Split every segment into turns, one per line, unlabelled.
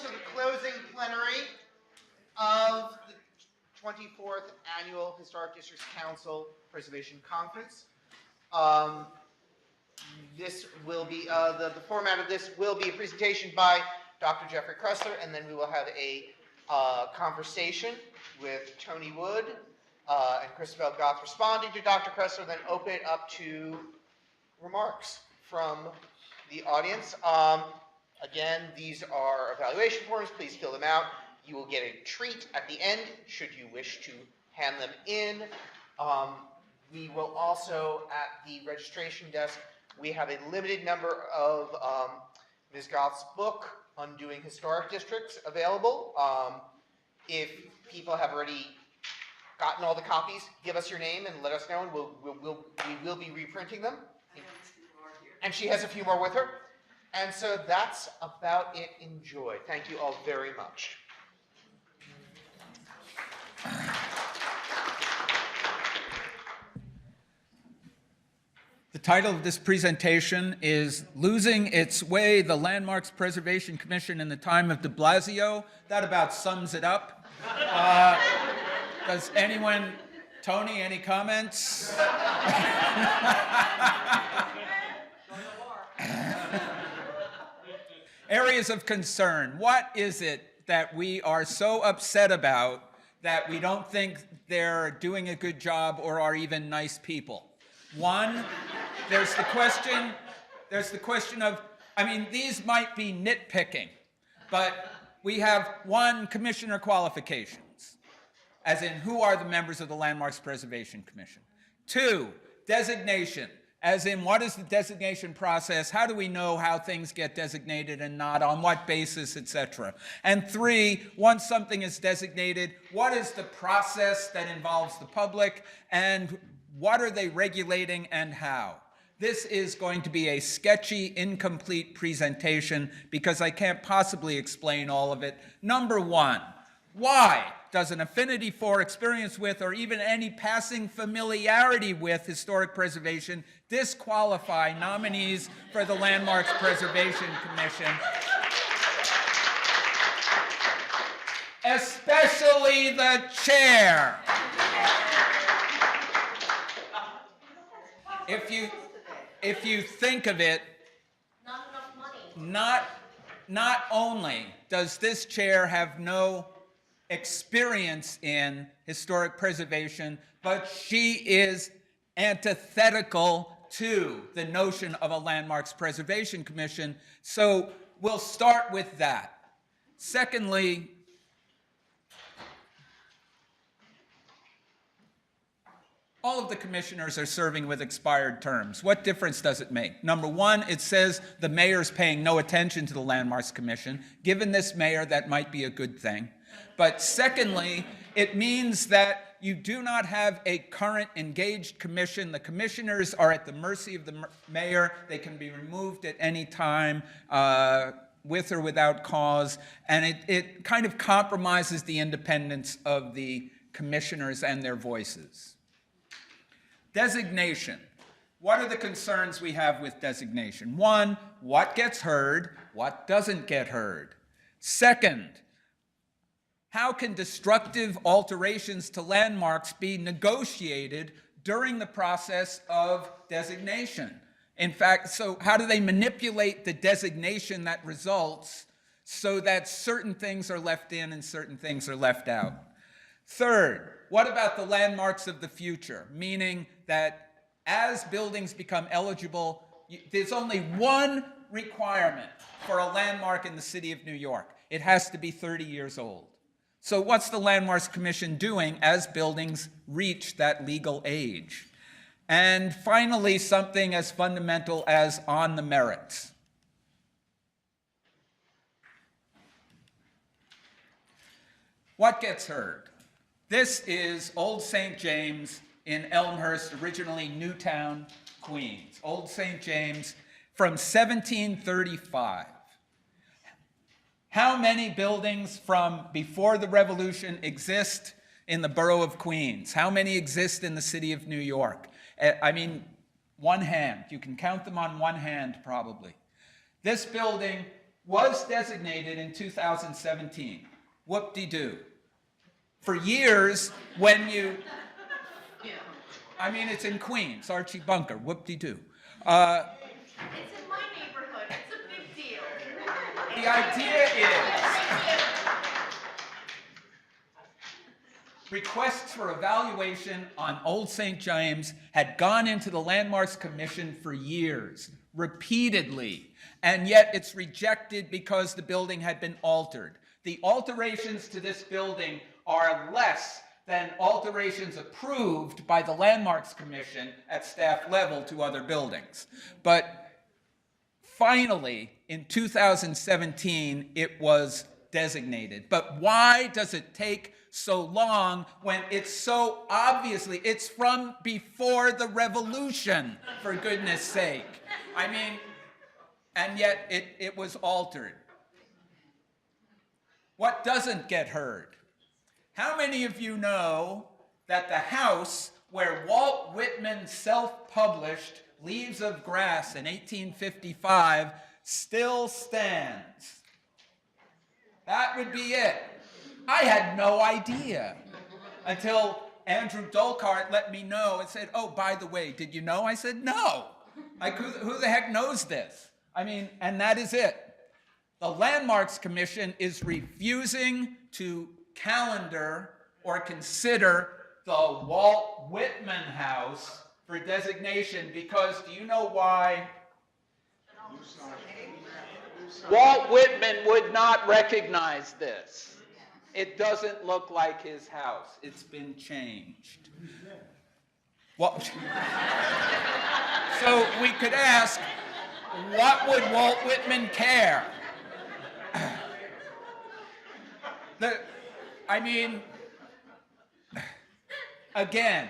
to the closing plenary of the 24th Annual Historic Districts Council Preservation Conference. This will be, the format of this will be a presentation by Dr. Jeffrey Kroessler, and then we will have a conversation with Tony Wood and Christabel Goth responding to Dr. Kroessler, then open it up to remarks from the audience. Again, these are evaluation forms. Please fill them out. You will get a treat at the end should you wish to hand them in. We will also, at the registration desk, we have a limited number of Ms. Goth's book, Undoing Historic Districts, available. If people have already gotten all the copies, give us your name and let us know, and we will be reprinting them. And she has a few more with her. And so that's about it. Enjoy. Thank you all very much.
The title of this presentation is Losing Its Way, the Landmarks Preservation Commission in the Time of de Blasio. That about sums it up. Does anyone, Tony, any comments? Areas of concern. What is it that we are so upset about that we don't think they're doing a good job or are even nice people? One, there's the question of, I mean, these might be nitpicking, but we have one, commissioner qualifications, as in who are the members of the Landmarks Preservation Commission. Two, designation, as in what is the designation process, how do we know how things get designated and not, on what basis, etc. And three, once something is designated, what is the process that involves the public, and what are they regulating and how? This is going to be a sketchy, incomplete presentation because I can't possibly explain all of it. Number one, why does an affinity for, experience with, or even any passing familiarity with historic preservation disqualify nominees for the Landmarks Preservation Commission? Especially the chair. If you think of it,
not enough money.
Not only does this chair have no experience in historic preservation, but she is antithetical to the notion of a Landmarks Preservation Commission. So we'll start with that. Secondly, all of the commissioners are serving with expired terms. What difference does it make? Number one, it says the mayor's paying no attention to the Landmarks Commission. Given this mayor, that might be a good thing. But secondly, it means that you do not have a current engaged commission. The commissioners are at the mercy of the mayor. They can be removed at any time with or without cause. And it kind of compromises the independence of the commissioners and their voices. Designation. What are the concerns we have with designation? One, what gets heard? What doesn't get heard? Second, how can destructive alterations to landmarks be negotiated during the process of designation? In fact, so how do they manipulate the designation that results so that certain things are left in and certain things are left out? Third, what about the landmarks of the future? Meaning that as buildings become eligible, there's only one requirement for a landmark in the city of New York. It has to be 30 years old. So what's the Landmarks Commission doing as buildings reach that legal age? And finally, something as fundamental as on the merits. What gets heard? This is Old St. James in Elmhurst, originally Newtown, Queens. Old St. James from 1735. How many buildings from before the Revolution exist in the borough of Queens? How many exist in the city of New York? I mean, one hand. You can count them on one hand, probably. This building was designated in 2017. Whoop-de-doo. For years, when you, I mean, it's in Queens, Archie Bunker, whoop-de-doo.
It's in my neighborhood. It's a big deal.
The idea is requests for evaluation on Old St. James had gone into the Landmarks Commission for years, repeatedly, and yet it's rejected because the building had been altered. The alterations to this building are less than alterations approved by the Landmarks Commission at staff level to other buildings. But finally, in 2017, it was designated. But why does it take so long when it's so obviously, it's from before the revolution, for goodness sake. I mean, and yet it was altered. What doesn't get heard? How many of you know that the house where Walt Whitman self-published Leaves of Grass in 1855 still stands? That would be it. I had no idea until Andrew Dolkart let me know and said, oh, by the way, did you know? I said, no. Like, who the heck knows this? I mean, and that is it. The Landmarks Commission is refusing to calendar or consider the Walt Whitman house for designation because do you know why? Walt Whitman would not recognize this. It doesn't look like his house. It's been changed. Well, so we could ask, what would Walt Whitman care? I mean, again,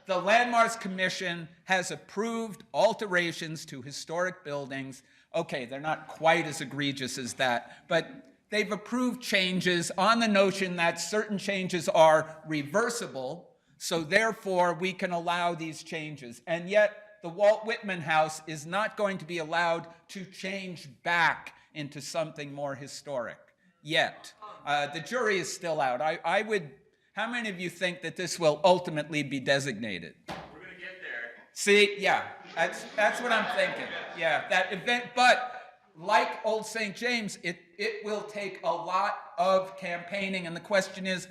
the Landmarks Commission has approved alterations to historic buildings. Okay, they're not quite as egregious as that, but they've approved changes on the notion that certain changes are reversible, so therefore we can allow these changes. And yet, the Walt Whitman house is not going to be allowed to change back into something more historic yet. The jury is still out. How many of you think that this will ultimately be designated? We're going to get there. See, yeah, that's what I'm thinking. Yeah, that event, but like Old St. James, it will take a lot of campaigning, and the question is,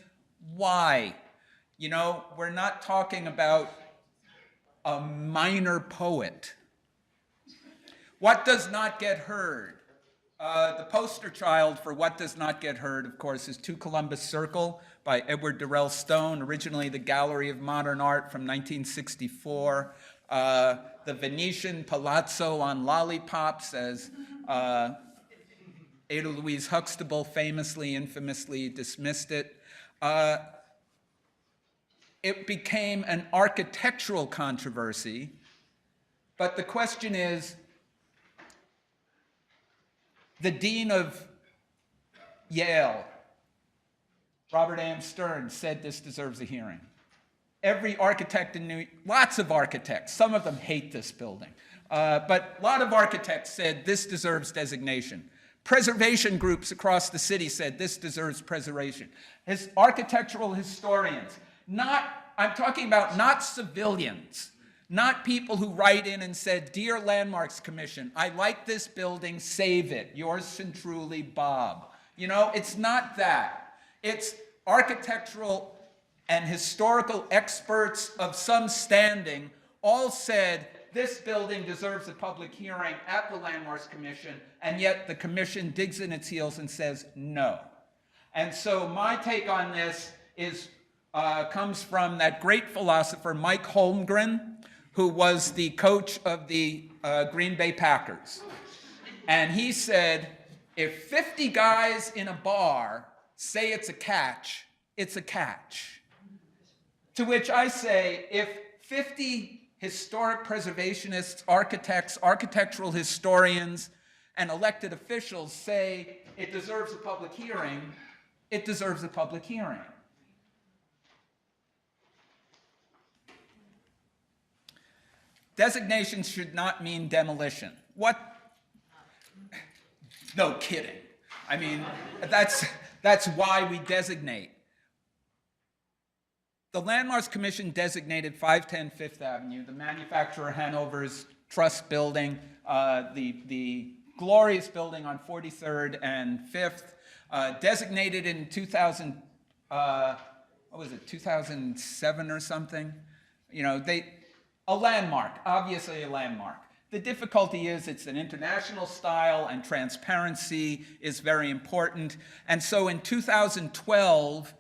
why? You know, we're not talking about a minor poet. What does not get heard? The poster child for what does not get heard, of course, is To Columbus Circle by Edward Durrell Stone, originally the Gallery of Modern Art from 1964. The Venetian Palazzo on Lollipops, as Ada Louise Huxtable famously, infamously dismissed it. It became an architectural controversy, but the question is, the dean of Yale, Robert A.M. Stern, said this deserves a hearing. Every architect in lots of architects, some of them hate this building, but a lot of architects said this deserves designation. Preservation groups across the city said this deserves preservation. Architectural historians, I'm talking about not civilians, not people who write in and said, Dear Landmarks Commission, I like this building, save it. Yours truly, Bob. You know, it's not that. It's architectural and historical experts of some standing all said, this building deserves a public hearing at the Landmarks Commission, and yet the commission digs in its heels and says no. And so my take on this is comes from that great philosopher, Mike Holmgren, who was the coach of the Green Bay Packers. And he said, if 50 guys in a bar say it's a catch, it's a catch. To which I say, if 50 historic preservationists, architects, architectural historians, and elected officials say it deserves a public hearing, it deserves a public hearing. Designation should not mean demolition. No kidding. I mean, that's why we designate. The Landmarks Commission designated 510 Fifth Avenue, the manufacturer Hanover's Trust Building, the glorious building on 43rd and 5th, designated in 2007 or something? You know, a landmark, obviously a landmark. The difficulty is it's an international style and transparency is very important. And so in 2012,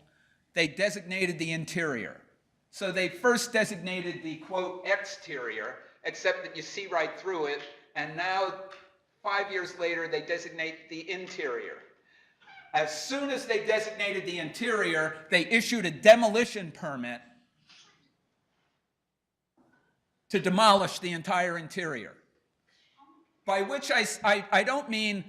they designated the interior. So they first designated the, quote, exterior, except that you see right through it. And now, 5 years later, they designate the interior. As soon as they designated the interior, they issued a demolition permit to demolish the entire interior. By which I don't mean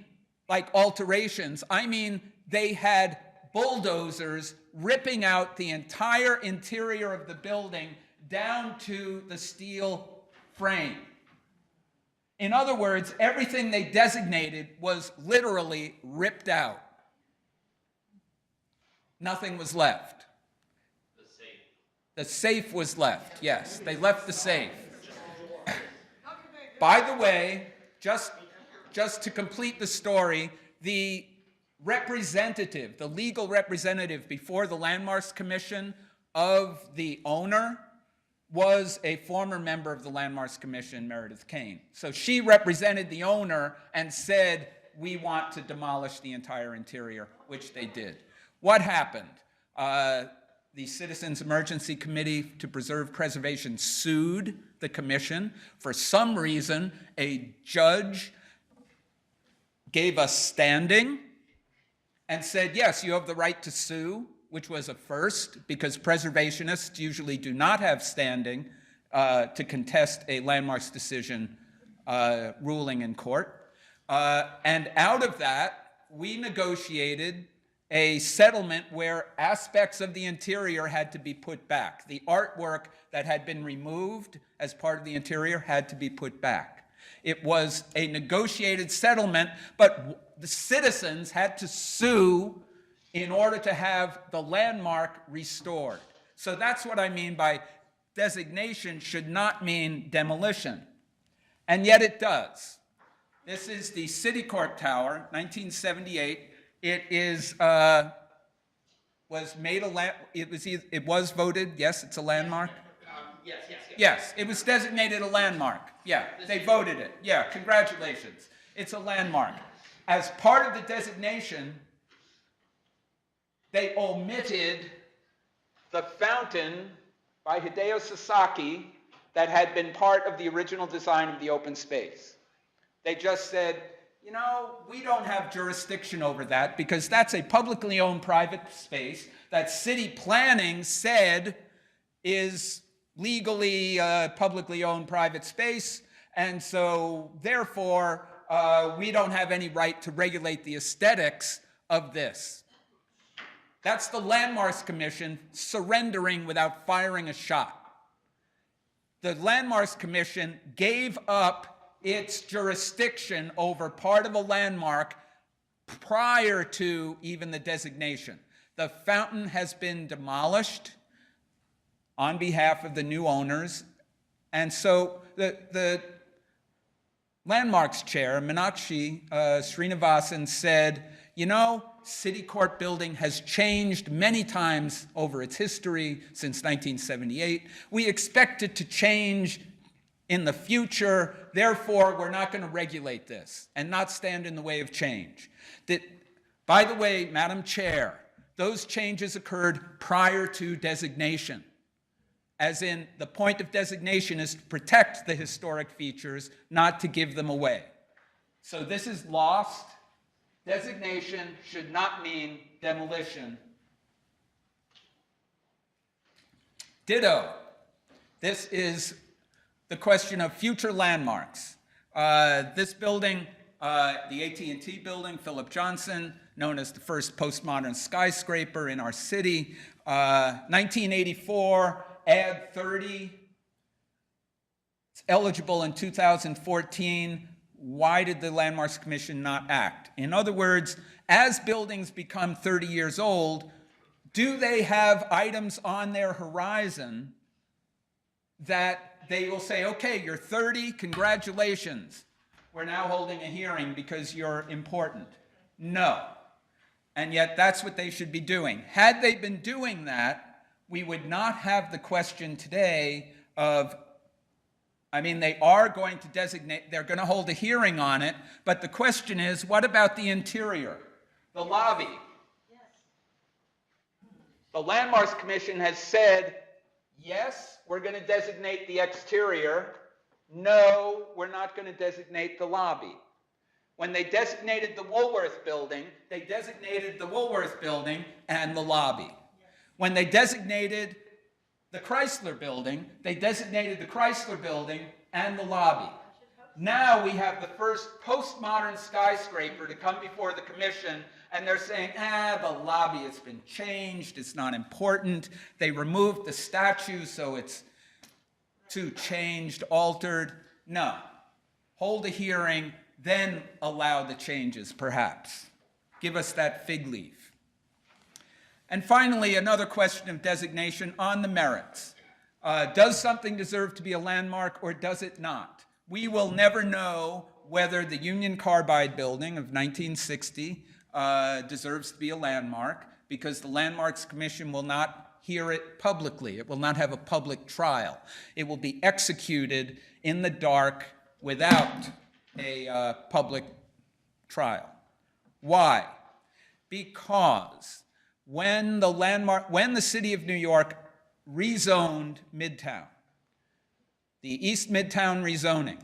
like alterations, I mean they had bulldozers ripping out the entire interior of the building down to the steel frame. In other words, everything they designated was literally ripped out. Nothing was left. The safe. The safe was left, yes. They left the safe. By the way, just to complete the story, the representative, the legal representative before the Landmarks Commission of the owner was a former member of the Landmarks Commission, Meredith Kane. So she represented the owner and said, we want to demolish the entire interior, which they did. What happened? The Citizens Emergency Committee to Preserve Preservation sued the commission. For some reason, a judge gave us standing and said, yes, you have the right to sue, which was a first, because preservationists usually do not have standing to contest a landmarks decision ruling in court. And out of that, we negotiated a settlement where aspects of the interior had to be put back. The artwork that had been removed as part of the interior had to be put back. It was a negotiated settlement, but the citizens had to sue in order to have the landmark restored. So that's what I mean by designation should not mean demolition. And yet it does. This is the City Court Tower, 1978. It is was made a it was voted. Yes, it's a landmark. Yes, it was designated a landmark. Yeah, they voted it. Yeah, congratulations. It's a landmark. As part of the designation, they omitted the fountain by Hideo Sasaki that had been part of the original design of the open space. They just said, you know, we don't have jurisdiction over that because that's a publicly owned private space that city planning said is legally publicly owned private space, and so therefore we don't have any right to regulate the aesthetics of this. That's the Landmarks Commission surrendering without firing a shot. The Landmarks Commission gave up its jurisdiction over part of a landmark prior to even the designation. The fountain has been demolished on behalf of the new owners, and so the Landmarks Chair, Meenakshi Srinivasan, said, you know, City Court building has changed many times over its history since 1978. We expect it to change in the future, therefore we're not going to regulate this and not stand in the way of change. By the way, Madam Chair, those changes occurred prior to designation, as in the point of designation is to protect the historic features, not to give them away. So this is lost. Designation should not mean demolition. Ditto. This is the question of future landmarks. This building, the AT&T building, Philip Johnson, known as the first postmodern skyscraper in our city, 1984, add 30. It's eligible in 2014. why did the Landmarks Commission not act? In other words, as buildings become 30 years old, do they have items on their horizon that they will say, okay, you're 30, congratulations. We're now holding a hearing because you're important. No. And yet that's what they should be doing. Had they been doing that, we would not have the question today of, they are going to designate, they're going to hold a hearing on it, but the question is, what about the interior, the lobby?
Yes.
The Landmarks Commission has said, yes, we're going to designate the exterior. No, we're not going to designate the lobby. When they designated the Woolworth building, they designated the Woolworth building and the lobby. When they designated the Kroessler building, they designated the Kroessler building and the lobby. Now we have the first postmodern skyscraper to come before the commission, and they're saying, the lobby has been changed, it's not important. They removed the statue, so it's too changed, altered. No. Hold a hearing, then allow the changes, perhaps. Give us that fig leaf. And finally, another question of designation on the merits. Does something deserve to be a landmark or does it not? We will never know whether the Union Carbide building of 1960 deserves to be a landmark, because the Landmarks Commission will not hear it publicly. It will not have a public trial. It will be executed in the dark without a public trial. Why? Because when the city of New York rezoned Midtown, the East Midtown rezoning,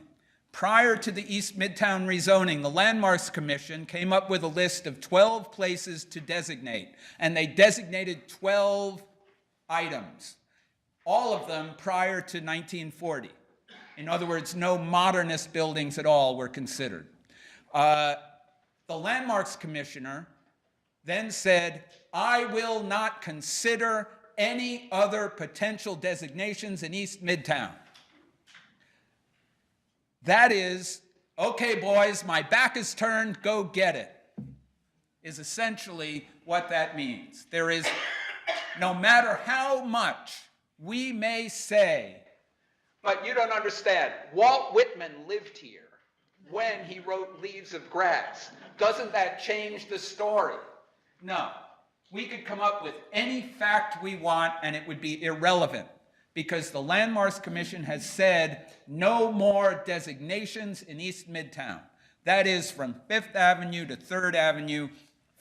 prior to the East Midtown rezoning, the Landmarks Commission came up with a list of 12 places to designate, and they designated 12 items, all of them prior to 1940. In other words, no modernist buildings at all were considered. The Landmarks Commissioner then said, I will not consider any other potential designations in East Midtown. That is, okay, boys, my back is turned, go get it, is essentially what that means. There is, no matter how much we may say, but you don't understand, Walt Whitman lived here when he wrote Leaves of Grass. Doesn't that change the story? No. We could come up with any fact we want and it would be irrelevant, because the Landmarks Commission has said no more designations in East Midtown. That is from 5th Avenue to 3rd Avenue,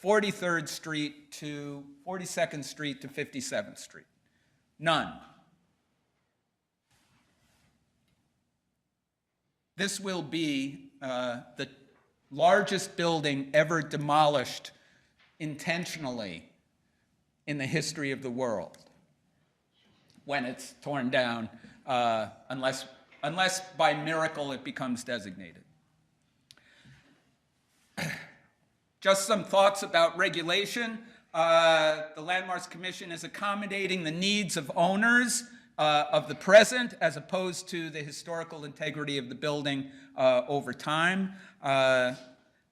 43rd Street to 42nd Street to 57th Street. None. This will be the largest building ever demolished intentionally in the history of the world, when it's torn down, unless by miracle it becomes designated. Just some thoughts about regulation. The Landmarks Commission is accommodating the needs of owners of the present, as opposed to the historical integrity of the building over time.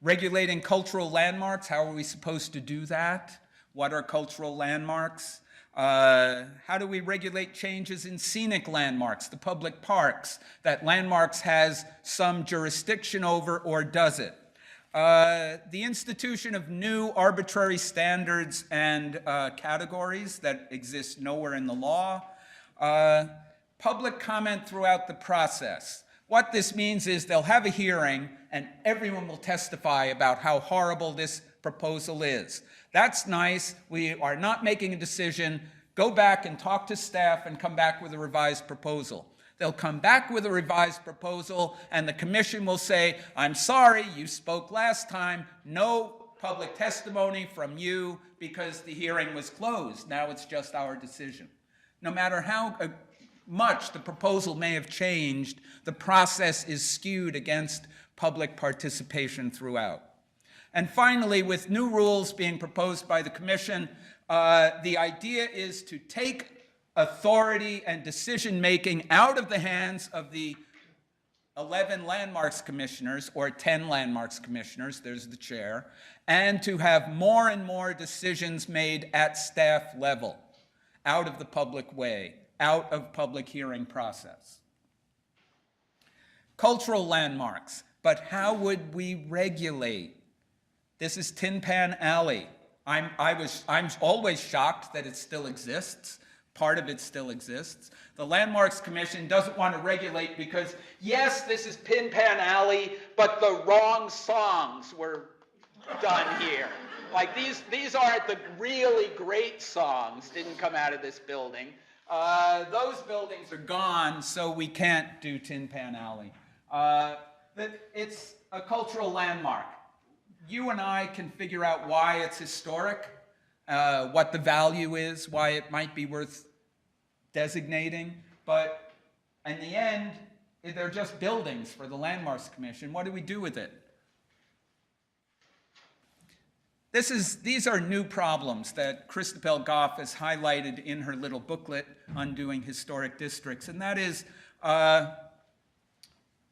Regulating cultural landmarks, how are we supposed to do that? What are cultural landmarks? How do we regulate changes in scenic landmarks, the public parks, that landmarks has some jurisdiction over, or does it? The institution of new arbitrary standards and categories that exist nowhere in the law. Public comment throughout the process. What this means is they'll have a hearing and everyone will testify about how horrible this proposal is. That's nice. We are not making a decision. Go back and talk to staff and come back with a revised proposal. They'll come back with a revised proposal and the commission will say, I'm sorry, you spoke last time. No public testimony from you because the hearing was closed. Now it's just our decision. No matter how much the proposal may have changed, the process is skewed against public participation throughout. And finally, with new rules being proposed by the commission, the idea is to take authority and decision-making out of the hands of the 11 landmarks commissioners or 10 landmarks commissioners, there's the chair, and to have more and more decisions made at staff level, out of the public way, out of public hearing process. Cultural landmarks, but how would we regulate? This is Tin Pan Alley. I'm always shocked that it still exists. Part of it still exists. The Landmarks Commission doesn't want to regulate because, yes, this is Tin Pan Alley, but the wrong songs were done here. Like these aren't the really great songs, didn't come out of this building. Those buildings are gone, so we can't do Tin Pan Alley. It's a cultural landmark. You and I can figure out why it's historic, what the value is, why it might be worth designating, but in the end, they're just buildings for the Landmarks Commission. What do we do with it? These are new problems that Christabel Goff has highlighted in her little booklet, Undoing Historic Districts, and that is,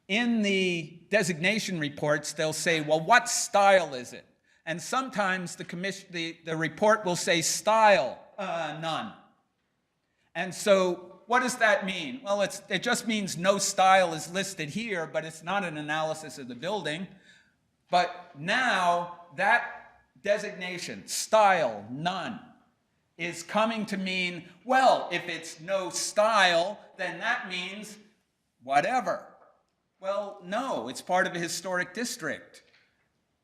in the designation reports, they'll say, well, what style is it? And sometimes the report will say style, none. And so what does that mean? Well, it just means no style is listed here, but it's not an analysis of the building. But now that designation, style, none, is coming to mean, well, if it's no style, then that means whatever. Well, no, it's part of a historic district.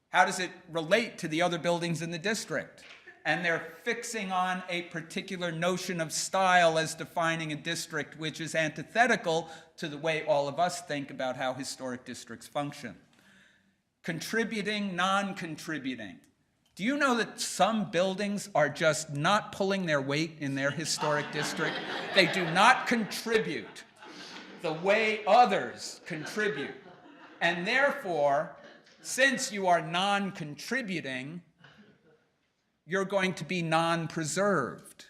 How does it relate to the other buildings in the district? And they're fixing on a particular notion of style as defining a district, which is antithetical to the way all of us think about how historic districts function. Contributing, non-contributing. Do you know that some buildings are just not pulling their weight in their historic district? They do not contribute the way others contribute. And therefore, since you are non-contributing, you're going to be non-preserved.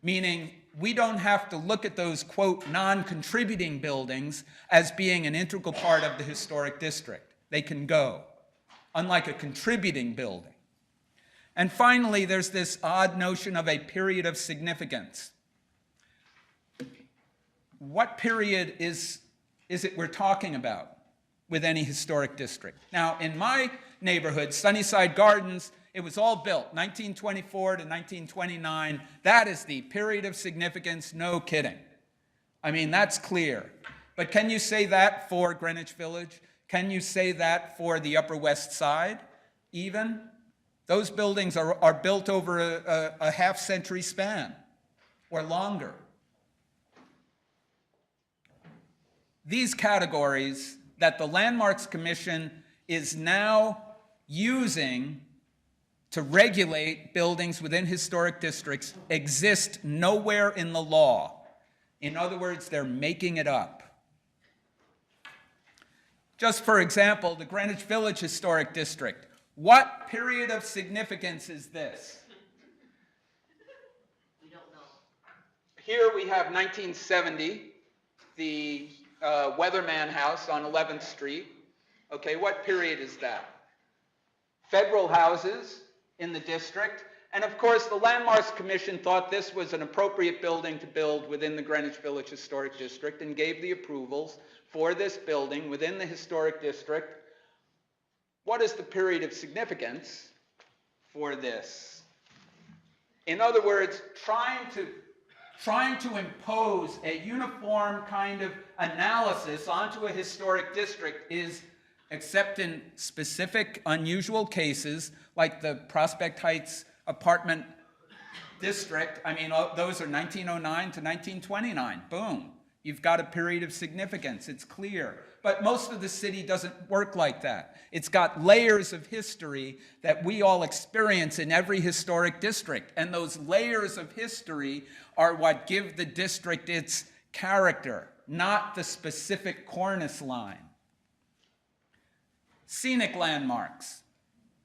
Meaning, we don't have to look at those, quote, non-contributing buildings as being an integral part of the historic district. They can go, unlike a contributing building. And finally, there's this odd notion of a period of significance. What period is it we're talking about with any historic district? Now, in my neighborhood, Sunnyside Gardens, it was all built, 1924 to 1929. That is the period of significance, no kidding. I mean, that's clear. But can you say that for Greenwich Village? Can you say that for the Upper West Side, even? Those buildings are built over a half-century span or longer. These categories that the Landmarks Commission is now using to regulate buildings within historic districts exist nowhere in the law. In other words, they're making it up. Just for example, the Greenwich Village Historic District. What period of significance is this?
We don't know.
Here we have 1970, the Weatherman House on 11th Street. Okay, what period is that? Federal houses in the district. And of course, the Landmarks Commission thought this was an appropriate building to build within the Greenwich Village Historic District and gave the approvals for this building within the historic district. What is the period of significance for this? In other words, trying to impose a uniform kind of analysis onto a historic district is, except in specific unusual cases, like the Prospect Heights apartment district, I mean, those are 1909 to 1929, boom. You've got a period of significance, it's clear. But most of the city doesn't work like that. It's got layers of history that we all experience in every historic district. And those layers of history are what give the district its character, not the specific cornice line. Scenic landmarks.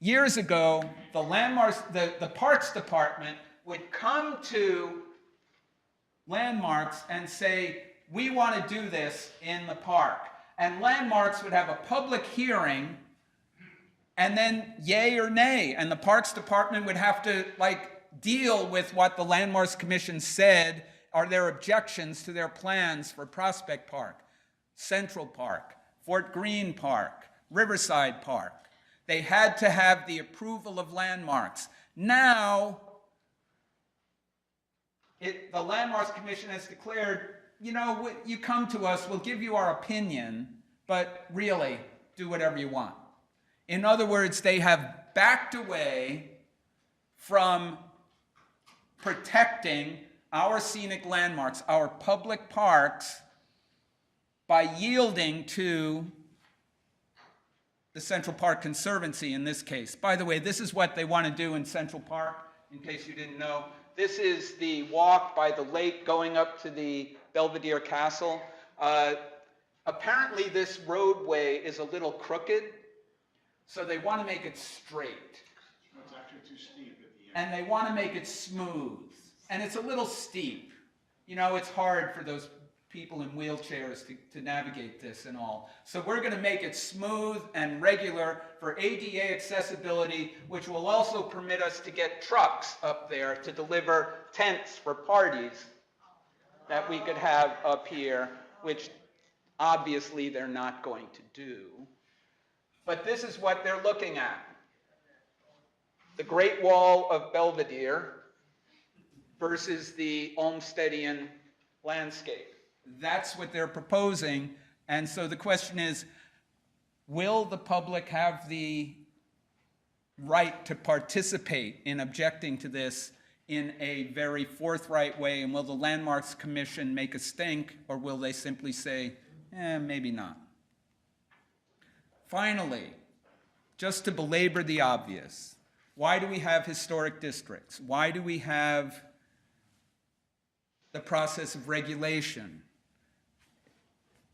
Years ago, the Parks Department would come to landmarks and say, we want to do this in the park. and landmarks would have a public hearing, and then yay or nay, and the Parks Department would have to deal with what the Landmarks Commission said are their objections to their plans for Prospect Park, Central Park, Fort Greene Park, Riverside Park. They had to have the approval of landmarks. Now, the Landmarks Commission has declared, you come to us, we'll give you our opinion, but really, do whatever you want. In other words, they have backed away from protecting our scenic landmarks, our public parks, by yielding to the Central Park Conservancy in this case. By the way, this is what they want to do in Central Park, in case you didn't know. This is the walk by the lake going up to the Belvedere Castle. Apparently this roadway is a little crooked, so they want to make it straight.
It's actually too steep at the end.
And they want to make it smooth. And it's a little steep. It's hard for those people in wheelchairs to navigate this and all. So we're going to make it smooth and regular for ADA accessibility, which will also permit us to get trucks up there to deliver tents for parties that we could have up here, which obviously they're not going to do. But this is what they're looking at. The Great Wall of Belvedere versus the Olmstedian landscape. That's what they're proposing. And so the question is, will the public have the right to participate in objecting to this in a very forthright way? And will the Landmarks Commission make a stink, or will they simply say, maybe not? Finally, just to belabor the obvious, why do we have historic districts? Why do we have the process of regulation?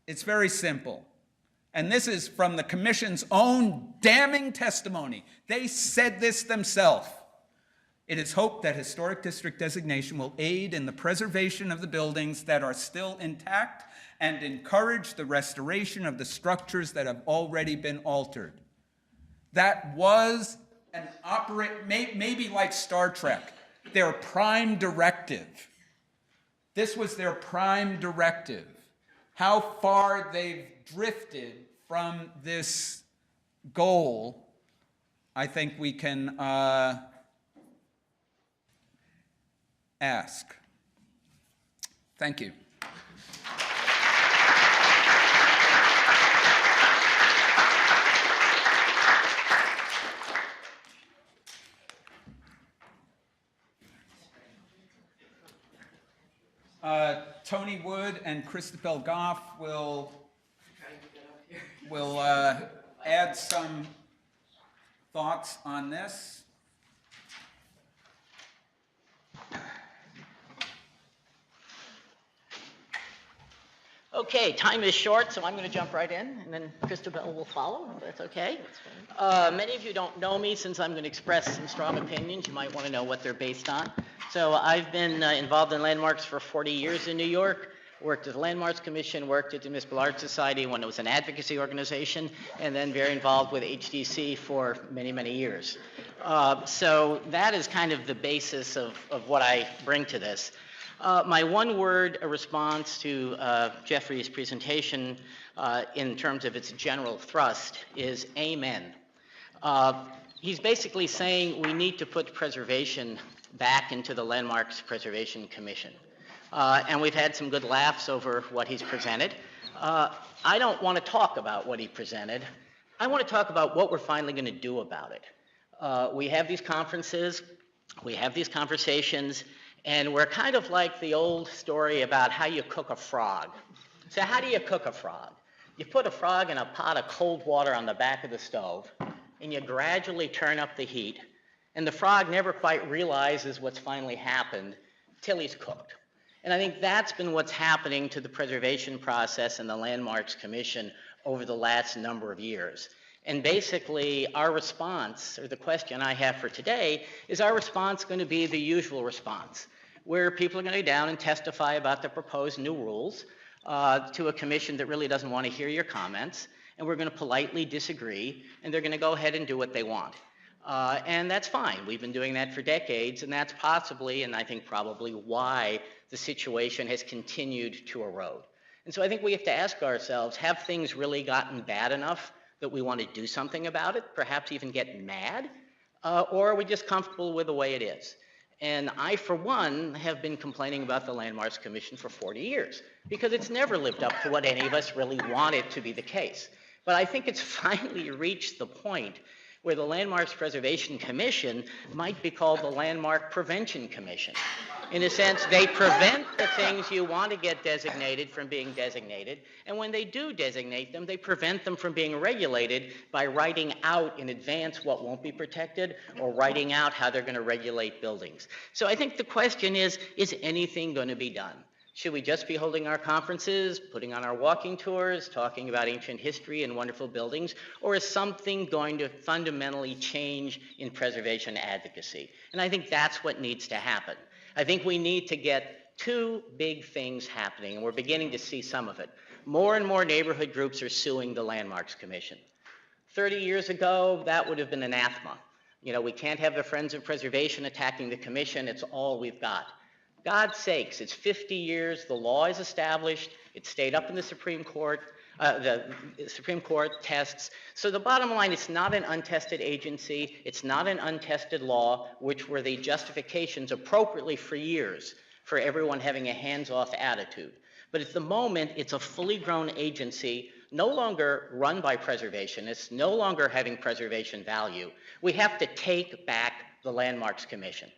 It's very simple. And this is from the Commission's own damning testimony. They said this themselves. It is hoped that historic district designation will aid in the preservation of the buildings that are still intact and encourage the restoration of the structures that have already been altered. That was maybe like Star Trek, their prime directive. This was their prime directive. How far they've drifted from this goal, I think we can ask. Thank you. Tony Wood and Christabel Goff will add some thoughts on this.
Okay, time is short, so I'm going to jump right in, and then Christabel will follow, if that's okay. Many of you don't know me. Since I'm going to express some strong opinions, you might want to know what they're based on. So I've been involved in landmarks for 40 years in New York, worked at the Landmarks Commission, worked at the Municipal Art Society when it was an advocacy organization, and then very involved with HDC for many, many years. So that is kind of the basis of what I bring to this. My one word response to Jeffrey's presentation in terms of its general thrust is amen. He's basically saying we need to put preservation back into the Landmarks Preservation Commission. And we've had some good laughs over what he's presented. I don't want to talk about what he presented. I want to talk about what we're finally going to do about it. We have these conferences, we have these conversations, and we're kind of like the old story about how you cook a frog. So how do you cook a frog? You put a frog in a pot of cold water on the back of the stove, and you gradually turn up the heat, and the frog never quite realizes what's finally happened till he's cooked. And I think that's been what's happening to the preservation process and the Landmarks Commission over the last number of years. And basically, our response, or the question I have for today, is our response going to be the usual response, where people are going to go down and testify about the proposed new rules. to a commission that really doesn't want to hear your comments, and we're going to politely disagree, and they're going to go ahead and do what they want. And that's fine. We've been doing that for decades, and that's possibly, and I think probably, why the situation has continued to erode. And so I think we have to ask ourselves, have things really gotten bad enough that we want to do something about it, perhaps even get mad, or are we just comfortable with the way it is? And I, for one, have been complaining about the Landmarks Commission for 40 years, because it's never lived up to what any of us really want it to be the case. But I think it's finally reached the point where the Landmarks Preservation Commission might be called the Landmark Prevention Commission. In a sense, they prevent the things you want to get designated from being designated, and when they do designate them, they prevent them from being regulated by writing out in advance what won't be protected or writing out how they're going to regulate buildings. So I think the question is anything going to be done? Should we just be holding our conferences, putting on our walking tours, talking about ancient history and wonderful buildings, or is something going to fundamentally change in preservation advocacy? And I think that's what needs to happen. I think we need to get two big things happening, and we're beginning to see some of it. More and more neighborhood groups are suing the Landmarks Commission. 30 years ago, that would have been anathema. You know, we can't have the Friends of Preservation attacking the commission, it's all we've got. God's sakes, it's 50 years, the law is established, it stayed up in the Supreme Court, the Supreme Court tests. So the bottom line, it's not an untested agency, it's not an untested law, which were the justifications appropriately for years for everyone having a hands-off attitude. But at the moment, it's a fully grown agency, no longer run by preservationists, no longer having preservation value. We have to take back the Landmarks Commission.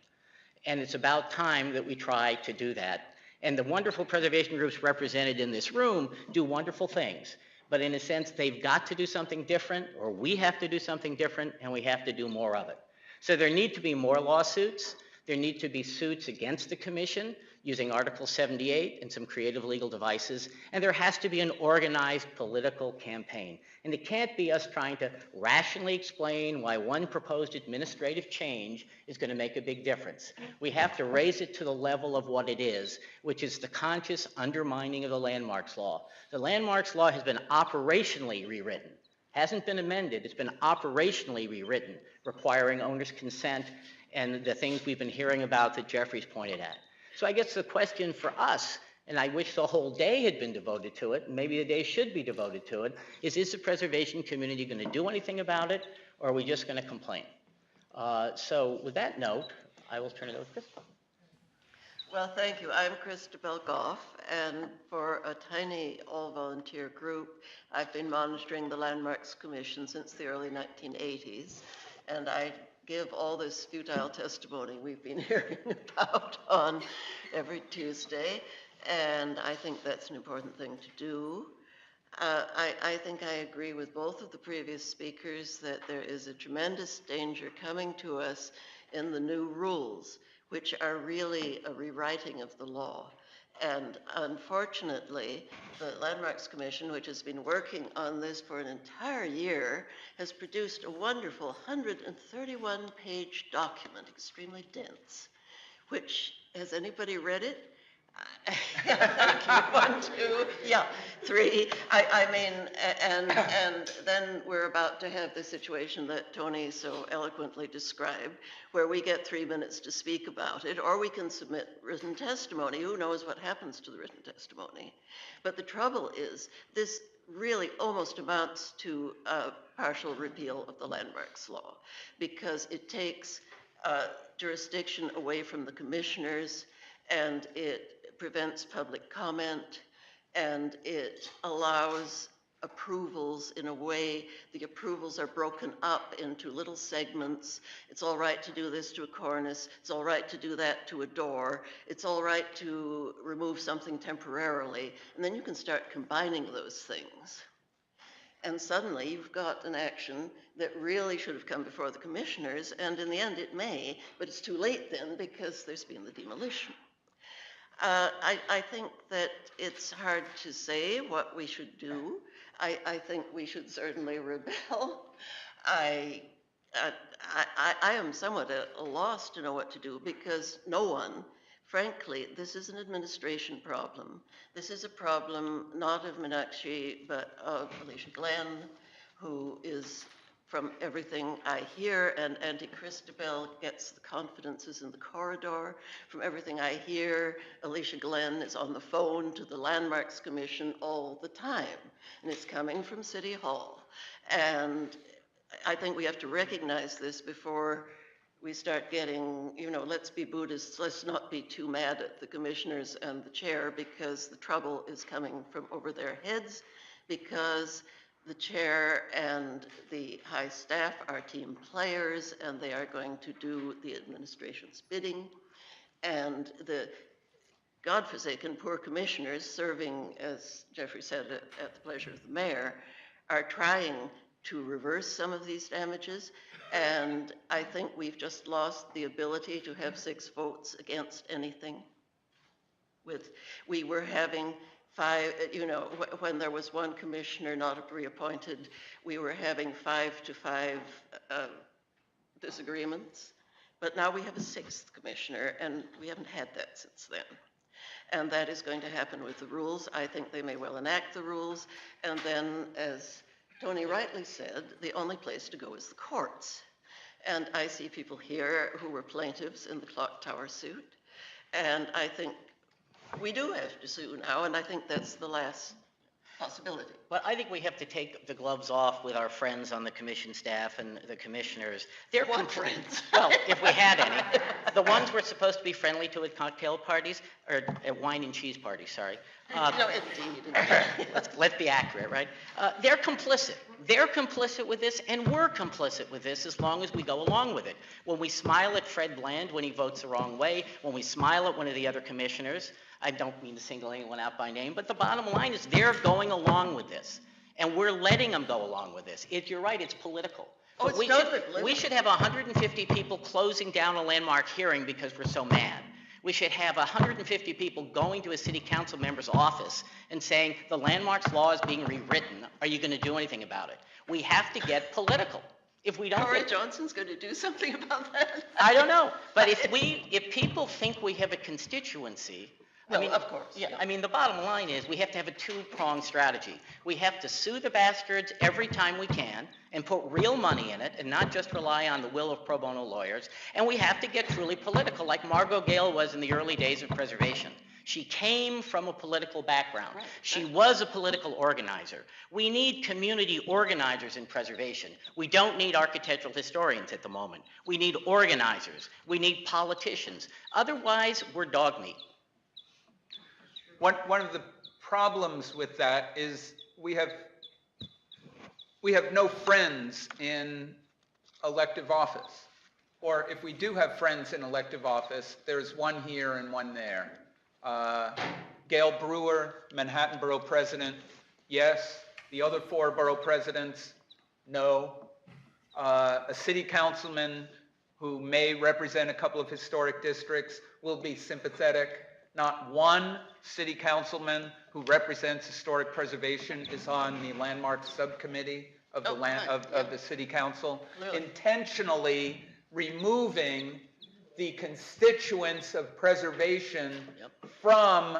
And it's about time that we try to do that. And the wonderful preservation groups represented in this room do wonderful things. But in a sense, they've got to do something different, or we have to do something different, and we have to do more of it. So there need to be more lawsuits. There need to be suits against the commission using Article 78 and some creative legal devices. And there has to be an organized political campaign. And it can't be us trying to rationally explain why one proposed administrative change is going to make a big difference. We have to raise it to the level of what it is, which is the conscious undermining of the Landmarks Law. The Landmarks Law has been operationally rewritten. Hasn't been amended, it's been operationally rewritten, requiring owner's consent and the things we've been hearing about that Jeffrey's pointed at. So I guess the question for us, and I wish the whole day had been devoted to it, and maybe the day should be devoted to it, is the preservation community going to do anything about it, or are we just going to complain? So with that note, I will turn it over to Chris.
Well, thank you. I'm Christabel Goff, and for a tiny all-volunteer group, I've been monitoring the Landmarks Commission since the early 1980s, and I give all this futile testimony we've been hearing about on every Tuesday, and I think that's an important thing to do. I think I agree with both of the previous speakers that there is a tremendous danger coming to us in the new rules, which are really a rewriting of the law. And unfortunately, the Landmarks Commission, which has been working on this for an entire year, has produced a wonderful 131-page document, extremely dense, which, has anybody read it? Thank you. 1, 2, yeah, 3. I mean, and then we're about to have the situation that Tony so eloquently described, where we get 3 minutes to speak about it, or we can submit written testimony. Who knows what happens to the written testimony? But the trouble is, this really almost amounts to a partial repeal of the Landmarks Law, because it takes jurisdiction away from the commissioners, and it prevents public comment, and it allows approvals in a way. The approvals are broken up into little segments. It's all right to do this to a cornice. It's all right to do that to a door. It's all right to remove something temporarily. And then you can start combining those things. And suddenly you've got an action that really should have come before the commissioners, and in the end it may, but it's too late then because there's been the demolition. I think that it's hard to say what we should do. I think we should certainly rebel. I am somewhat at a loss to know what to do, because no one, Frankly, this is an administration problem. This is a problem not of Meenakshi, but of Alicia Glenn, who is, from everything I hear, and Auntie Christabel gets the confidences in the corridor. From everything I hear, Alicia Glenn is on the phone to the Landmarks Commission all the time, and it's coming from City Hall. And I think we have to recognize this before we start getting, let's be Buddhists, let's not be too mad at the commissioners and the chair, because the trouble is coming from over their heads, because the chair and the high staff are team players, and they are going to do the administration's bidding. And the godforsaken poor commissioners serving, as Jeffrey said, at the pleasure of the mayor, are trying to reverse some of these damages. And I think we've just lost the ability to have 6 votes against anything. We were having 5, when there was one commissioner not reappointed, we were having 5 to 5 disagreements. But now we have a 6th commissioner, and we haven't had that since then. And that is going to happen with the rules. I think they may well enact the rules. And then, as Tony rightly said, the only place to go is the courts. And I see people here who were plaintiffs in the clock tower suit. And I think we do have to sue now, and I think that's the last possibility.
But I think we have to take the gloves off with our friends on the commission staff and the commissioners. They're
What friends?
Well, if we had any. The ones we're supposed to be friendly to at cocktail parties, or at wine and cheese parties, sorry.
No, indeed.
Let's be accurate, right? They're complicit. They're complicit with this, and we're complicit with this as long as we go along with it. When we smile at Fred Bland when he votes the wrong way, when we smile at one of the other commissioners, I don't mean to single anyone out by name, but the bottom line is they're going along with this, and we're letting them go along with this. You're right, it's political.
Oh, it's totally political.
We should have 150 people closing down a landmark hearing because we're so mad. We should have 150 people going to a city council member's office and saying, the landmarks law is being rewritten. Are you going to do anything about it? We have to get political. If we don't
Cora Johnson's going to do something about that?
I don't know. But if people think we have a constituency,
No, of course.
Yeah, I mean, the bottom line is we have to have a 2-pronged strategy. We have to sue the bastards every time we can and put real money in it and not just rely on the will of pro bono lawyers. And we have to get truly political, like Margot Gale was in the early days of preservation. She came from a political background.
Right.
She was a political organizer. We need community organizers in preservation. We don't need architectural historians at the moment. We need organizers. We need politicians. Otherwise, we're dog meat.
One of the problems with that is we have no friends in elective office. Or if we do have friends in elective office, there's one here and one there. Gail Brewer, Manhattan Borough President, yes. The other 4 borough presidents, no. A city councilman who may represent a couple of historic districts will be sympathetic. Not one city councilman who represents historic preservation is on the landmarks subcommittee of the city council.
Really?
Intentionally removing the constituents of preservation from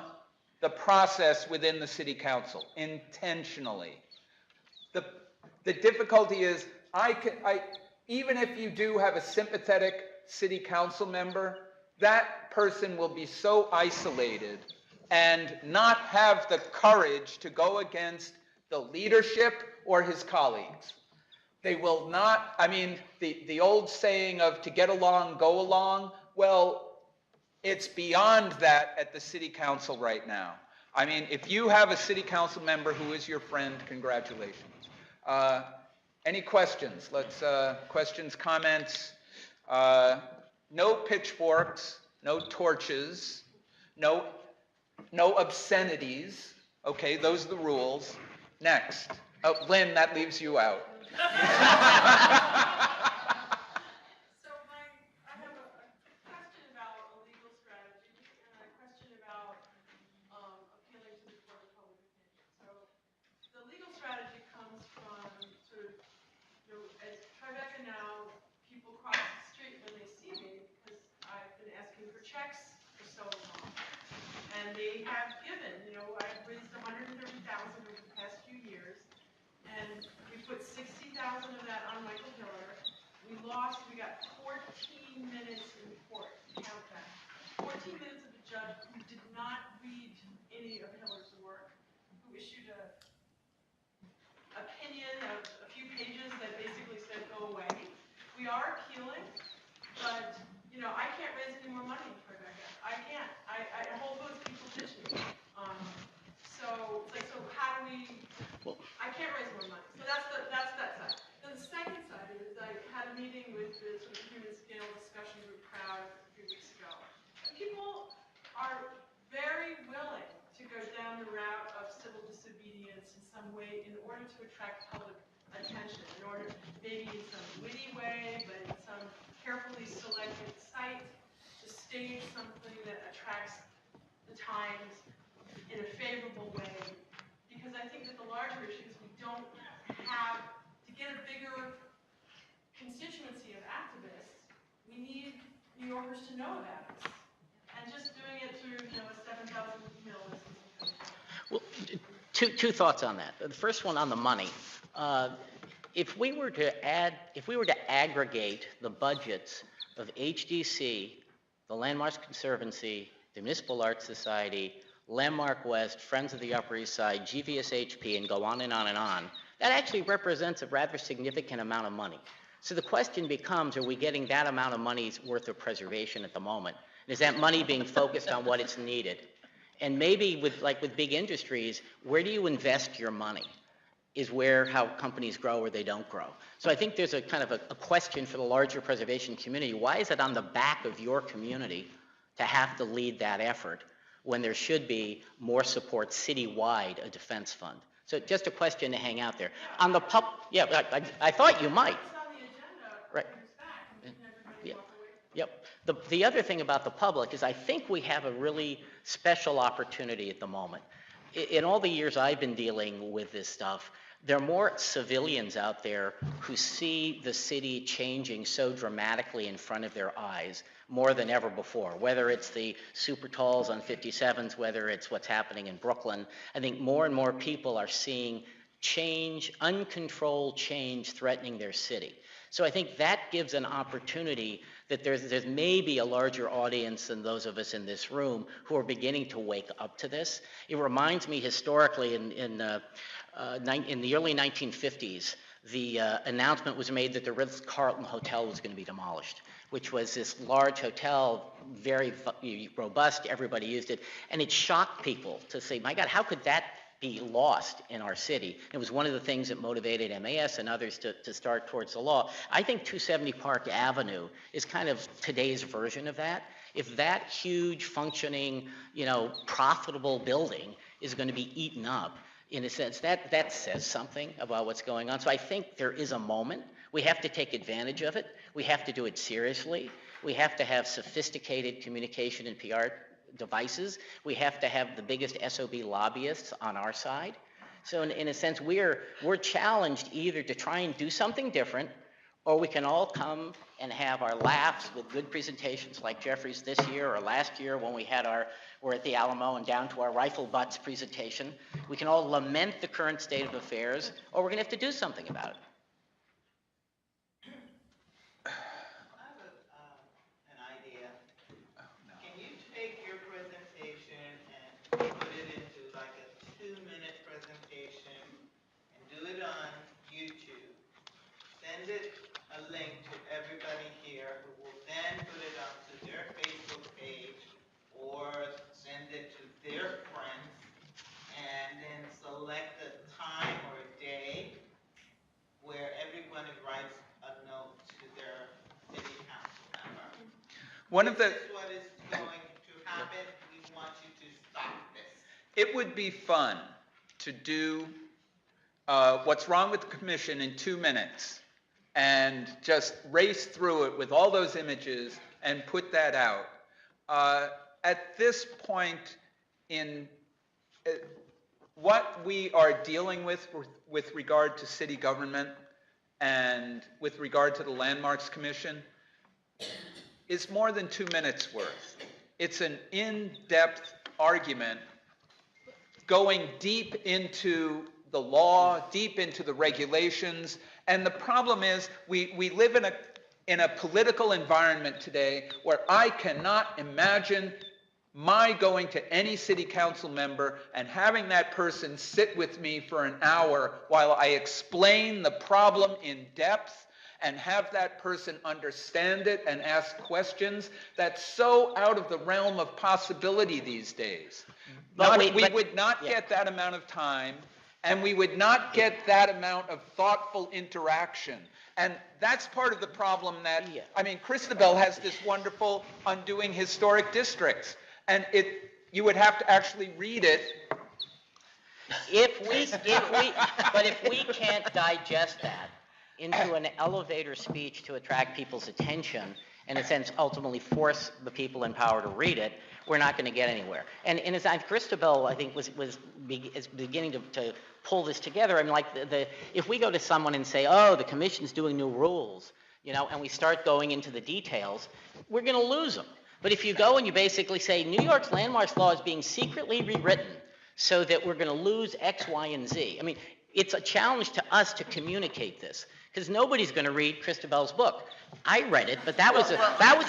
the process within the city council, intentionally. The difficulty is, even if you do have a sympathetic city council member, that person will be so isolated and not have the courage to go against the leadership or his colleagues. They will not, I mean, the old saying of to get along, go along, well, it's beyond that at the city council right now. I mean, if you have a city council member who is your friend, congratulations. Any questions? Questions, comments? No pitchforks, no torches, no obscenities. Okay, those are the rules. Next. Oh, Lynn, that leaves you out.
So I have a question about a legal strategy and a question about appealing to the court of public opinion. So the legal strategy comes from sort of, at Tribeca now, people cross the street when they see me because I've been asking for checks for so long. And they have given, I've raised $130,000 over the past few years, and we put 60,000 of that on Michael Hiller. We got 14 minutes in court, count that. 14 minutes of the judge who did not read any of Hiller's work, who issued a opinion of a few pages that basically said, go away. We are appealing, but, I can't raise any more money for Rebecca. I can't. I Whole Foods people ditch me. So it's like, so how do we, I can't raise more money. So that's that side. Then the second side is I had a meeting with the sort of human scale discussion group crowd a few weeks ago. And people are very willing to go down the route of civil disobedience in some way in order to attract public attention, in order maybe in some witty way, but in some carefully selected site to stage something that attracts the Times in a favorable way. Because I think that the larger issues we don't have, to get a bigger constituency of activists, we need New Yorkers to know about us. And just doing it through, a 7,000 email list isn't good.
Well, two thoughts on that. The first one on the money. If we were to aggregate the budgets of HDC, the Landmarks Conservancy, the Municipal Arts Society, Landmark West, Friends of the Upper East Side, GVSHP, and go on and on and on, that actually represents a rather significant amount of money. So the question becomes, are we getting that amount of money's worth of preservation at the moment? Is that money being focused on what it's needed? And maybe with big industries, where do you invest your money? Is how companies grow or they don't grow. So I think there's a kind of a question for the larger preservation community. Why is it on the back of your community to have to lead that effort when there should be more support citywide, a defense fund? So just a question to hang out there. On the I thought you might.
It's on the agenda.
Right.
Back, and everybody
Yeah.
walk away.
Yep. The other thing about the public is I think we have a really special opportunity at the moment. In all the years I've been dealing with this stuff, there are more civilians out there who see the city changing so dramatically in front of their eyes more than ever before, whether it's the super talls on 57s, whether it's what's happening in Brooklyn. I think more and more people are seeing change, uncontrolled change threatening their city. So I think that gives an opportunity that there's maybe a larger audience than those of us in this room who are beginning to wake up to this. It reminds me historically in the early 1950s, the announcement was made that the Ritz-Carlton Hotel was going to be demolished, which was this large hotel, very robust, everybody used it, and it shocked people to say, my God, how could that be lost in our city? It was one of the things that motivated MAS and others to start towards the law. I think 270 Park Avenue is kind of today's version of that. If that huge, functioning, profitable building is going to be eaten up, in a sense, that says something about what's going on. So I think there is a moment. We have to take advantage of it. We have to do it seriously. We have to have sophisticated communication and PR devices. We have to have the biggest SOB lobbyists on our side. So in a sense, we're challenged either to try and do something different, or we can all come and have our laughs with good presentations like Jeffrey's this year or last year when we're at the Alamo and down to our rifle butts presentation. We can all lament the current state of affairs, or we're going to have to do something about it.
I have an idea. Can you take your presentation and put it into like a 2-minute presentation and do it on YouTube? Send it a link to everybody here who will then put it onto their Facebook page or send it to their friends and then select a time or a day where everyone writes a note to their city council member. This is what is going to happen. We want you to stop this.
It would be fun to do what's wrong with the commission in 2 minutes and just race through it with all those images and put that out. At this point in what we are dealing with regard to city government and with regard to the Landmarks Commission is more than 2 minutes worth. It's an in-depth argument going deep into the law, deep into the regulations. And the problem is we live in a political environment today where I cannot imagine my going to any city council member and having that person sit with me for an hour while I explain the problem in depth and have that person understand it and ask questions. That's so out of the realm of possibility these days. We would not get that amount of time, and we would not get that amount of thoughtful interaction. And that's part of the problem that, I mean, Christabel has this wonderful Undoing Historic Districts, and you would have to actually read it.
But if we can't digest that into an elevator speech to attract people's attention, and in a sense ultimately force the people in power to read it, we're not going to get anywhere. And as Christabel, I think, is beginning to pull this together. I mean, like, if we go to someone and say, oh, the commission's doing new rules, you know, and we start going into the details, we're going to lose them. But if you go and you basically say, New York's landmarks law is being secretly rewritten so that we're going to lose X, Y, and Z. I mean, it's a challenge to us to communicate this, because nobody's going to read Christabel's book. I read it, but that was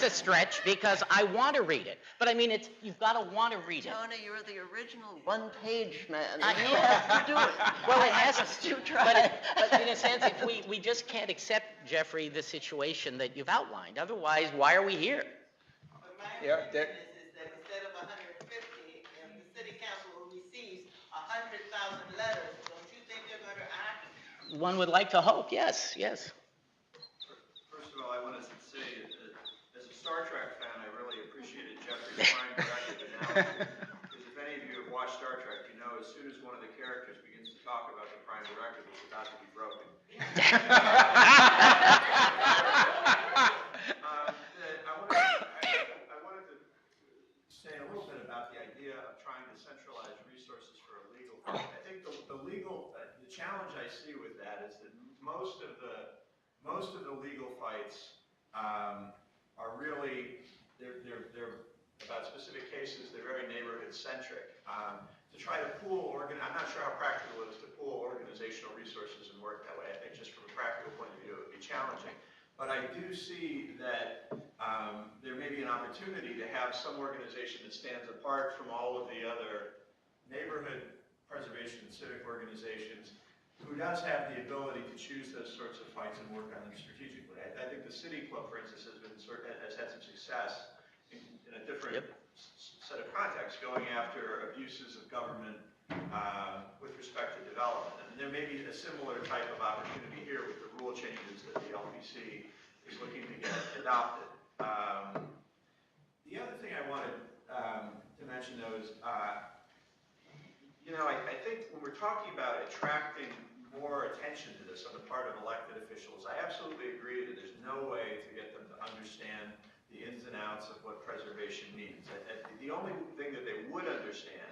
a stretch because I want to read it. But I mean, you've got to want to read it.
Tony, you're the original one-page man. You have to do it.
Well, it has
to try.
But in a sense, if we just can't accept, Jeffrey, the situation that you've outlined. Otherwise, why are we here?
But my opinion is that instead of 150, if the city council receives 100,000 letters, don't you think they're going to act?
One would like to hope, yes.
First of all, I want to say that as a Star Trek fan, I really appreciated Jeffrey's prime directive analysis. Because if any of you have watched Star Trek, you know as soon as one of the characters begins to talk about the prime directive, it's about to be broken. I wanted to say a little bit about the idea of trying to centralize resources for a legal fight. I think the challenge I see with that is that most of the legal fights are really they're about specific cases. They're very neighborhood centric. To try to I'm not sure how practical it is to pool organizational resources and work that way. I think just from a practical point of view, it would be challenging. But I do see that there may be an opportunity to have some organization that stands apart from all of the other neighborhood preservation and civic organizations who does have the ability to choose those sorts of fights and work on them strategically. I think the City Club, for instance, has had some success in a different set of contexts, going after abuses of government with respect to development. And there may be a similar type of opportunity here with the rule changes that the LPC is looking to get adopted. The other thing I wanted to mention, though, is I think when we're talking about attracting more attention to this on the part of elected officials, I absolutely agree that there's no way to get them to understand the ins and outs of what preservation means. The only thing that they would understand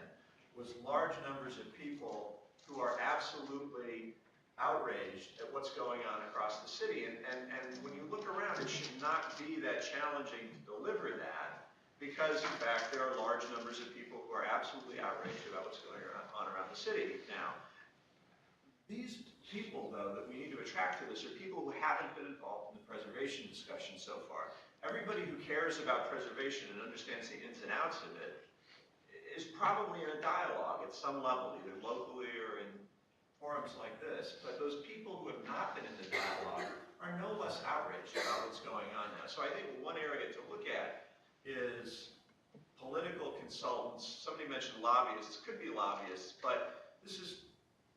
was large numbers of people who are absolutely outraged at what's going on across the city. And when you look around, it should not be that challenging to deliver that, because in fact there are large numbers of people who are absolutely outraged about what's going on around the city. Now, these people, though, that we need to attract to this are people who haven't been involved in the preservation discussion so far. Everybody who cares about preservation and understands the ins and outs of it is probably in a dialogue at some level, either locally or in forums like this. But those people who have not been in the dialogue are no less outraged about what's going on now. So I think one area to look at is political consultants. Somebody mentioned lobbyists. Could be lobbyists, but this is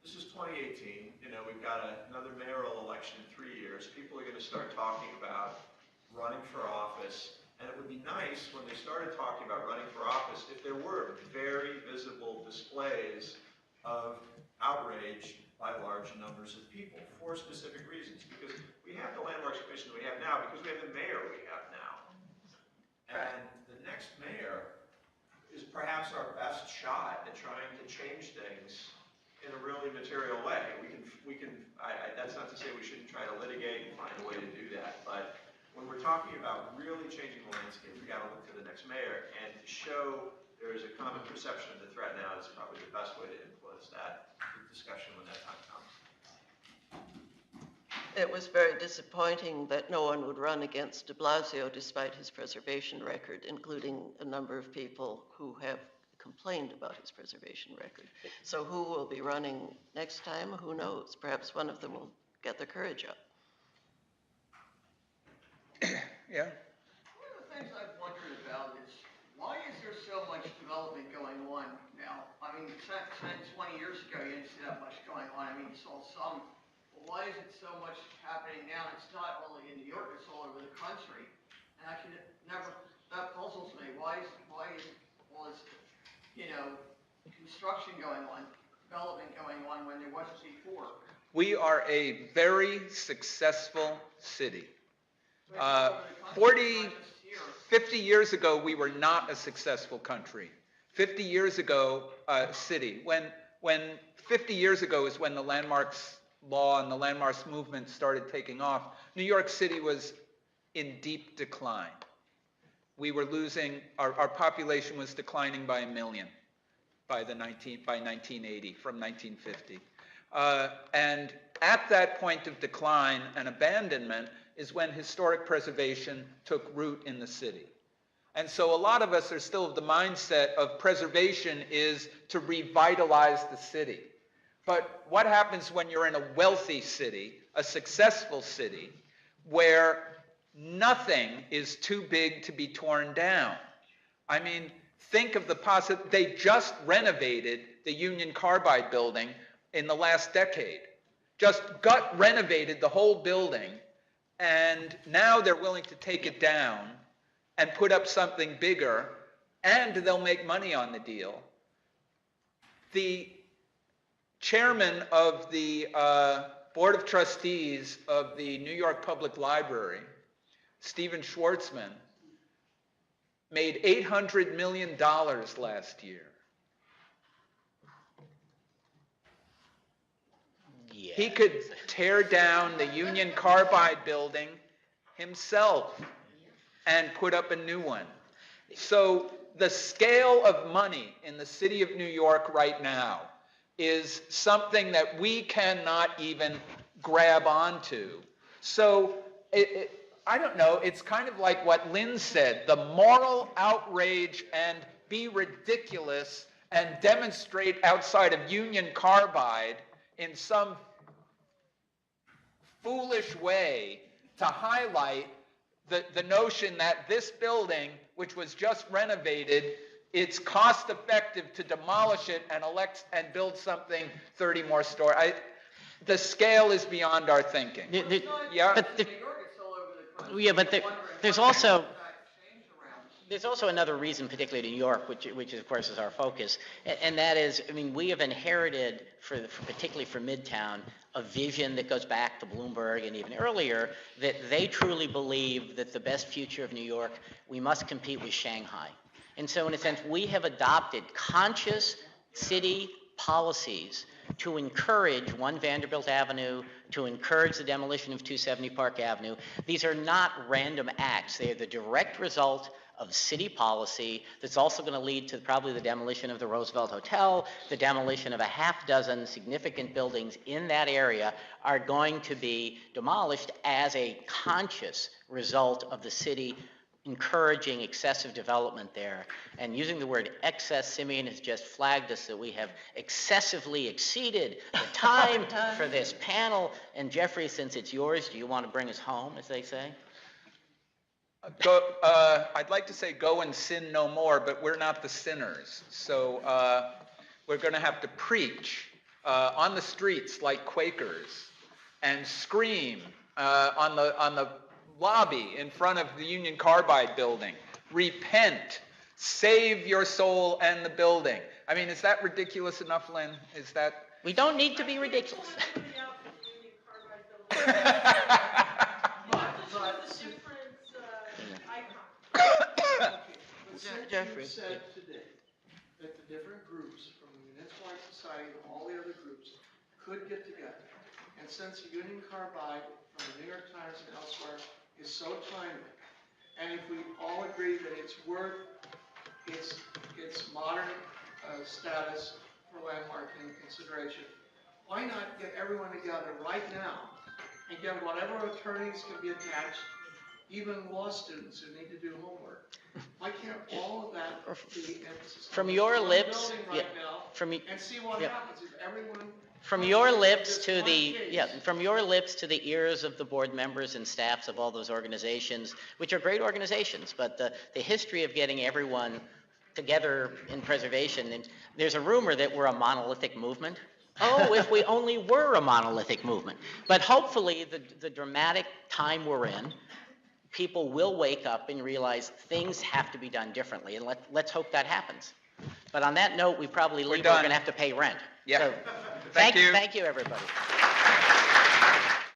2018. We've got another mayoral election in 3 years. People are going to start talking about running for office, and it would be nice when they started talking about running for office if there were very visible displays of outrage by large numbers of people for specific reasons. Because we have the Landmarks Commission we have now because we have the mayor we have now. And the next mayor is perhaps our best shot at trying to change things in a really material way. That's not to say we shouldn't try to litigate and find a way to do that, but when we're talking about really changing the landscape, we got to look to the next mayor, and to show there is a common perception of the threat now is probably the best way to influence that discussion when that time comes.
It was very disappointing that no one would run against de Blasio despite his preservation record, including a number of people who have complained about his preservation record. So who will be running next time? Who knows? Perhaps one of them will get their courage up.
Yeah.
One of the things I've wondered about is, why is there so much development going on now? I mean, 20 years ago, you didn't see that much going on. I mean, you saw some, but why is it so much happening now? It's not only in New York, it's all over the country. And actually, that puzzles me. Why is all this, construction going on, development going on when there wasn't before?
We are a very successful city.
But it's all over the country,
40,
not just here.
50 years ago, we were not a successful country. 50 years ago, city. When 50 years ago is when the landmarks law and the landmarks movement started taking off, New York City was in deep decline. We were losing, our population was declining by 1 million by 1980, from 1950. And at that point of decline and abandonment is when historic preservation took root in the city. And so a lot of us are still of the mindset of preservation is to revitalize the city. But what happens when you're in a wealthy city, a successful city, where nothing is too big to be torn down? I mean, think of the they just renovated the Union Carbide building in the last decade. Just gut renovated the whole building, and now they're willing to take it down and put up something bigger, and they'll make money on the deal. The chairman of the Board of Trustees of the New York Public Library, Stephen Schwartzman, made $800 million last year.
Yeah.
He could tear down the Union Carbide building himself and put up a new one. So the scale of money in the city of New York right now is something that we cannot even grab onto. So I don't know, it's kind of like what Lynn said, the moral outrage and be ridiculous and demonstrate outside of Union Carbide in some foolish way to highlight the notion that this building, which was just renovated, it's cost effective to demolish it and build something 30 more stories. The scale is beyond our thinking. Yeah.
But there's also another reason, particularly in New York, which of course is our focus, and that is, I mean, we have inherited, particularly for Midtown, a vision that goes back to Bloomberg and even earlier, that they truly believe that the best future of New York, we must compete with Shanghai. And so in a sense, we have adopted conscious city policies to encourage One Vanderbilt Avenue, to encourage the demolition of 270 Park Avenue. These are not random acts. They are the direct result of city policy that's also going to lead to probably the demolition of the Roosevelt Hotel, the demolition of a half dozen significant buildings in that area are going to be demolished as a conscious result of the city encouraging excessive development there. And using the word excess, Simeon has just flagged us that we have excessively exceeded the time for this panel. And Jeffrey, since it's yours, do you want to bring us home, as they say?
I'd like to say go and sin no more, but we're not the sinners. So we're going to have to preach on the streets like Quakers and scream on the lobby in front of the Union Carbide building. Repent. Save your soul and the building. I mean, is that ridiculous enough, Lynn? Is that...
We don't need to be ridiculous.
Jeffrey.
Said today that the different groups from the Municipal Art Society and all the other groups could get together. And since Union Carbide from the New York Times and elsewhere is so timely. And if we all agree that it's worth its modern status for landmarking consideration, why not get everyone together right now and get whatever attorneys can be attached, even law students who need to do homework? Why can't all of that be emphasis
From
on
your
this one
lips,
building
yeah,
right now,
from y-
and see what
yeah.
happens if everyone
From your lips
this
to
one
the,
case.
yeah, from your lips to the ears of the board members and staffs of all those organizations, which are great organizations, but the history of getting everyone together in preservation, and there's a rumor that we're a monolithic movement. Oh, if we only were a monolithic movement. But hopefully, the dramatic time we're in, people will wake up and realize things have to be done differently, and let's hope that happens. But on that note, we probably leave, we're
done.
gonna have to pay rent.
Yeah.
So,
Thank you.
Thank you, everybody.